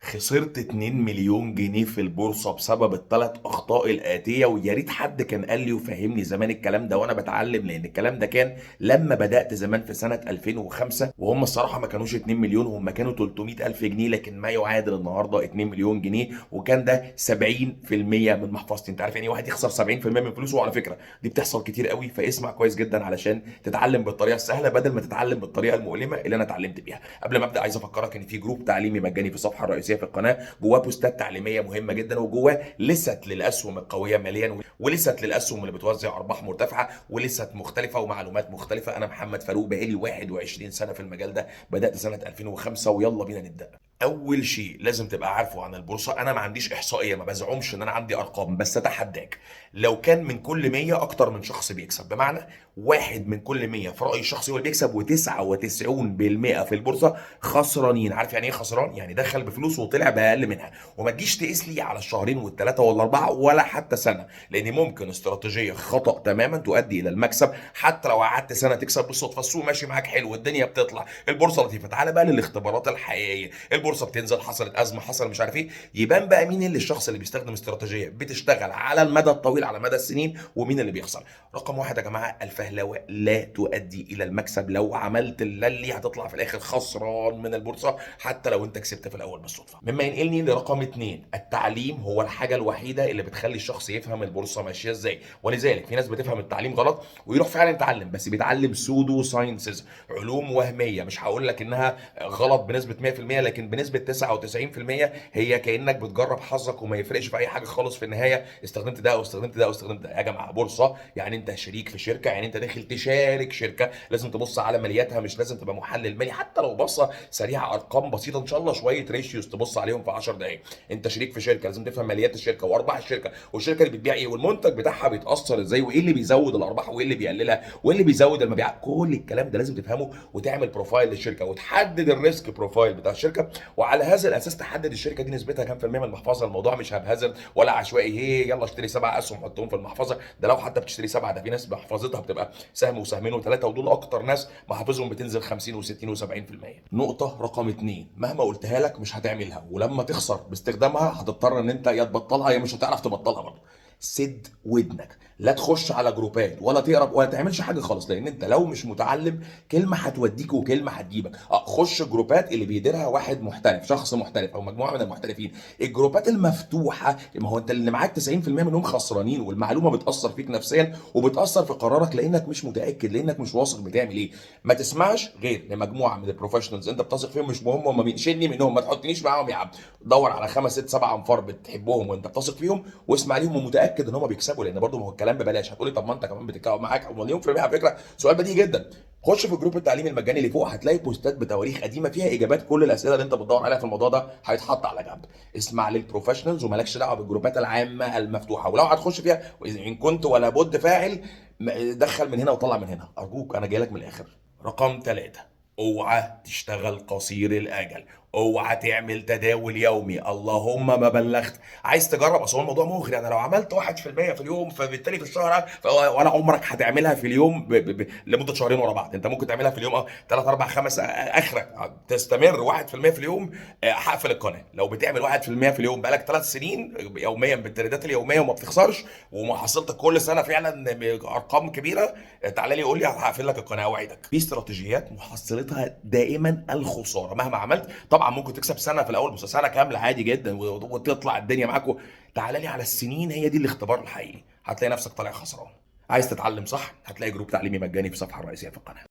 خسرت 2 مليون جنيه في البورصة بسبب الثلاث أخطاء الآتية، ويا ريت حد كان قال لي وفهمني زمان الكلام ده وأنا بتعلم، لأن الكلام ده كان لما بدأت زمان في سنة 2005، وهم الصراحة ما كانوش 2 مليون، هم كانوا 300 ألف جنيه، لكن ما يعادل النهاردة 2 مليون جنيه، وكان ده 70% من محفظتي. أنت عارف يعني إيه واحد يخسر 70% من فلوسه؟ وعلى فكرة دي بتحصل كتير قوي، فاسمع كويس جدا علشان تتعلم بالطريقة السهلة بدل ما تتعلم بالطريقة المؤلمة اللي أنا اتعلمت بيها. قبل ما أبدأ عايز أفكرك إن في جروب تعليمي مجاني في الصفحة الرئيسية في القناة، جواه بوستات تعليميه مهمه جدا، وجواه لست للاسهم القويه ماليا، ولست للاسهم اللي بتوزع ارباح مرتفعه، ولست مختلفه ومعلومات مختلفه. انا محمد فاروق، بقالي 21 سنه في المجال ده، بدات سنه 2005، ويلا بينا نبدا. اول شيء لازم تبقى عارفه عن البورصه، انا ما عنديش احصائيه، ما بزعمش ان انا عندي ارقام، بس اتحداك لو كان من كل 100 اكتر من شخص بيكسب، بمعنى واحد من كل 100 في رايي الشخصي هو اللي بيكسب، و99% في البورصه خسرانين. عارف يعني ايه خسران؟ يعني دخل بفلوس وطلع باقل منها. وما تجيش تقيس لي على الشهرين والثلاثه والاربعه ولا حتى سنه، لان ممكن استراتيجيه خطا تماما تؤدي الى المكسب حتى لو قعدت سنه تكسب بالصدفه. السوق ماشي معاك حلو، الدنيا بتطلع، البورصه لطيفه. تعالى بقى للاختبارات الحقيقيه، البورصه بتنزل، حصلت ازمه، حصل مش عارف ايه، يبان بقى مين اللي الشخص اللي بيستخدم استراتيجيه بتشتغل على المدى الطويل، على مدى السنين، ومين اللي بيخسر. رقم واحد يا جماعه، الفهلوه لا تؤدي الى المكسب. لو عملت اللي هتطلع في الاخر خسران من البورصه حتى لو انت كسبت في الاول بالصدفه. مما ينقلني لرقم اتنين، التعليم هو الحاجه الوحيده اللي بتخلي الشخص يفهم البورصه ماشيه ازاي. ولذلك في ناس بتفهم التعليم غلط ويروح فعلا يتعلم، بس بيتعلم سودو ساينسز، علوم وهميه. مش هقول لك انها غلط بنسبه 100%، لكن بنسبه 99% هي كانك بتجرب حظك، وما يفرقش في اي حاجه خالص. في النهايه استخدمت ده واستخدمت ده واستخدمت ده. يا جماعه بورصه يعني انت شريك في شركه، يعني انت داخل تشارك شركه، لازم تبص على مالياتها، مش لازم تبقى محلل مالي. حتى لو بصه سريعه، ارقام بسيطه ان شاء الله، شويه ريشيوز تبص عليهم في 10 دقائق. انت شريك في شركه، لازم تفهم ماليات الشركه وارباح الشركه، والشركه اللي بتبيع ايه، والمنتج بتاعها بيتاثر ازاي، وايه اللي بيزود الارباح وايه اللي بيقللها، وايه اللي بيزود المبيعات. كل الكلام ده لازم تفهمه، وتعمل بروفايل للشركه، وتحدد الريسك بروفايل بتاع الشركه، وعلى هذا الاساس تحدد الشركه دي نسبتها كام في المية من المحفظه. الموضوع مش هبهزل ولا عشوائي، هي يلا اشتري 7 اسهم حطهم في المحفظه. ده لو حتى بتشتري 7، ده في ناس محفظتها بتبقى سهم وسهمين وثلاثه، ودول اكتر ناس محافظهم بتنزل 50 و60 و70%. نقطه رقم اتنين، مهما قلتها لك مش هتعملها، ولما تخسر باستخدامها هتضطر ان انت يا تبطلها يا مش هتعرف تبطلها برضه. سد ودنك، لا تخش على جروبات ولا تقرا ولا تعملش حاجه خالص، لان انت لو مش متعلم كلمه هتوديك وكلمه هتجيبك. خش جروبات اللي بيديرها واحد محترف، شخص محترف او مجموعه من المحترفين. الجروبات المفتوحه، ما هو انت اللي معاك 90% منهم خسرانين، والمعلومه بتاثر فيك نفسيا وبتاثر في قرارك، لانك مش متاكد، لانك مش واثق بتعمل ايه. ما تسمعش غير لمجموعه من البروفيشنالز انت بتثق فيهم، مش مهم هم مين، شيلني منهم، ما تحطنيش معاهم يا عم. دور على 5 6 7 انفار بتحبهم وانت بتثق فيهم، واسمع ليهم ومتاكد ان هم بيكسبوا، لان برضه ما هو الكلام ببلاش. هتقولي طب ما انت كمان بتتكلم معاك مليون في المية، على فكره سؤال بديهي جدا. خش في جروب التعليم المجاني اللي فوق، هتلاقي بوستات بتواريخ قديمه فيها اجابات كل الاسئله اللي انت بتدور عليها في الموضوع ده، هيتحط على جنب. اسمع للبروفيشنالز ومالكش دعوه بالجروبات العامه المفتوحه، ولو هتخش فيها ان كنت ولا بد فاعل، دخل من هنا وطلع من هنا، ارجوك انا جاي لك من الاخر. رقم ثلاثة، اوعى تشتغل قصير الاجل، اوعى تعمل تداول يومي. اللهم ما بلغت. عايز تجرب؟ اصل هو الموضوع مغري، يعني لو عملت 1% في اليوم فبالتالي في الشهر ولا عمرك هتعملها في اليوم لمده شهرين ورا بعض. انت ممكن تعملها في اليوم 3 4 5 اخرك تستمر 1% في اليوم. هقفل القناه. لو بتعمل 1% في اليوم بقالك 3 سنين يوميا بالتريدات اليوميه وما بتخسرش، ومحصلتك كل سنه فعلا ارقام كبيره، تعالى لي قول لي، هقفل لك القناه اوعدك. في استراتيجيات محصلتها دائما الخساره مهما عملت. طبعا ممكن تكسب سنه في الاول، بس سنه كامله عادي جدا وتطلع الدنيا معاك. تعالى لي على السنين، هي دي الاختبار الحقيقي، هتلاقي نفسك طالع خسران. عايز تتعلم صح؟ هتلاقي جروب تعليمي مجاني في الصفحه الرئيسيه في القناه.